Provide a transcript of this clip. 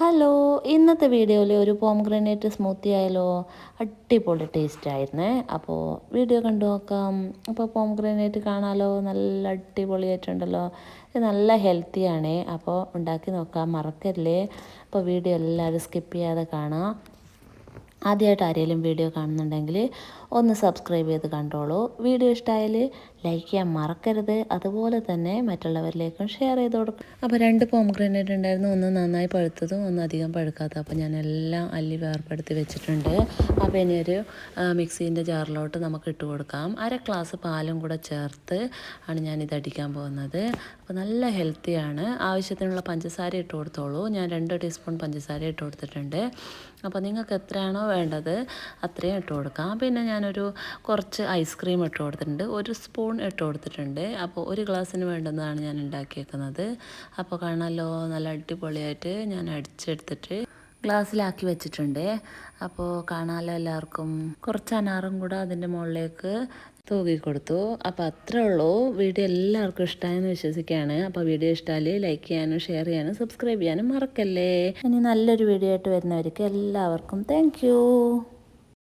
Hello, ഇന്നത്തെ വീഡിയോയിൽ ഒരു പോംഗ്രനേറ്റ് സ്മൂത്തി ആയാലോ? അടിപൊളി ടേസ്റ്റ് ആയിരുന്നേ. അപ്പോൾ വീഡിയോ കണ്ടു നോക്കാം. അപ്പോൾ പോംഗ്രനേറ്റ് കാണാലോ, നല്ല അടിപൊളിയായിട്ടുണ്ടല്ലോ. ഇത് നല്ല ഹെൽത്തിയാണേ. അപ്പോൾ ഉണ്ടാക്കി നോക്കാം, മറക്കല്ലേ. അപ്പോൾ വീഡിയോ എല്ലാവരും സ്കിപ്പ് ചെയ്യാതെ കാണാം. ആദ്യമായിട്ട് ആരെങ്കിലും വീഡിയോ കാണുന്നുണ്ടെങ്കിൽ ഒന്ന് സബ്സ്ക്രൈബ് ചെയ്ത് കണ്ടോളൂ. വീഡിയോ ഇഷ്ടമായാൽ ലൈക്ക് ചെയ്യാൻ മറക്കരുത്. അതുപോലെ തന്നെ മറ്റുള്ളവരിലേക്കും ഷെയർ ചെയ്ത് കൊടുക്കും. അപ്പോൾ 2 പോംഗ്രനേറ്റ് ഉണ്ടായിരുന്നു. ഒന്ന് നന്നായി പഴുത്തതും ഒന്ന് അധികം പഴുക്കാത്തതും. അപ്പോൾ ഞാൻ എല്ലാം അല്ലി വേർപ്പെടുത്തി വെച്ചിട്ടുണ്ട്. അപ്പോൾ ഇനി ഒരു മിക്സീൻ്റെ ജാറിലോട്ട് നമുക്ക് ഇട്ട് കൊടുക്കാം. 1/2 ഗ്ലാസ് പാലും കൂടെ ചേർത്ത് ആണ് ഞാനിത് അടിക്കാൻ പോകുന്നത്. അപ്പോൾ നല്ല ഹെൽത്തിയാണ്. ആവശ്യത്തിനുള്ള പഞ്ചസാര ഇട്ട് കൊടുത്തോളൂ. ഞാൻ 2 ടീസ്പൂൺ പഞ്ചസാര ഇട്ട് കൊടുത്തിട്ടുണ്ട്. അപ്പോൾ നിങ്ങൾക്ക് എത്രയാണോ വേണ്ടത് അത്രയും ഇട്ട് കൊടുക്കാം. പിന്നെ ഞാനൊരു കുറച്ച് ഐസ്ക്രീം ഇട്ട് കൊടുത്തിട്ടുണ്ട്. 1 സ്പൂൺ ഇട്ട് കൊടുത്തിട്ടുണ്ട്. അപ്പോൾ 1 ഗ്ലാസ്സിന് വേണ്ടുന്നതാണ് ഞാൻ ഉണ്ടാക്കിയേക്കുന്നത്. അപ്പോൾ കാണാമല്ലോ, നല്ല അടിപൊളിയായിട്ട് ഞാൻ അടിച്ചെടുത്തിട്ട് ഗ്ലാസ്സിലാക്കി വെച്ചിട്ടുണ്ട്. അപ്പോൾ കാണാമല്ലോ എല്ലാവർക്കും. കുറച്ച് അനാറും കൂടെ അതിൻ്റെ മുകളിലേക്ക് തൂകി കൊടുത്തു. അപ്പോൾ അത്രേ ഉള്ളൂ. വീഡിയോ എല്ലാവർക്കും ഇഷ്ടമായെന്ന് വിശ്വസിക്കുകയാണ്. അപ്പോൾ വീഡിയോ ഇഷ്ടമായാൽ ലൈക്ക് ചെയ്യാനും ഷെയർ ചെയ്യാനും സബ്സ്ക്രൈബ് ചെയ്യാനും മറക്കല്ലേ. ഇനി നല്ലൊരു വീഡിയോ ആയിട്ട് വരുന്നവർക്ക് എല്ലാവർക്കും താങ്ക്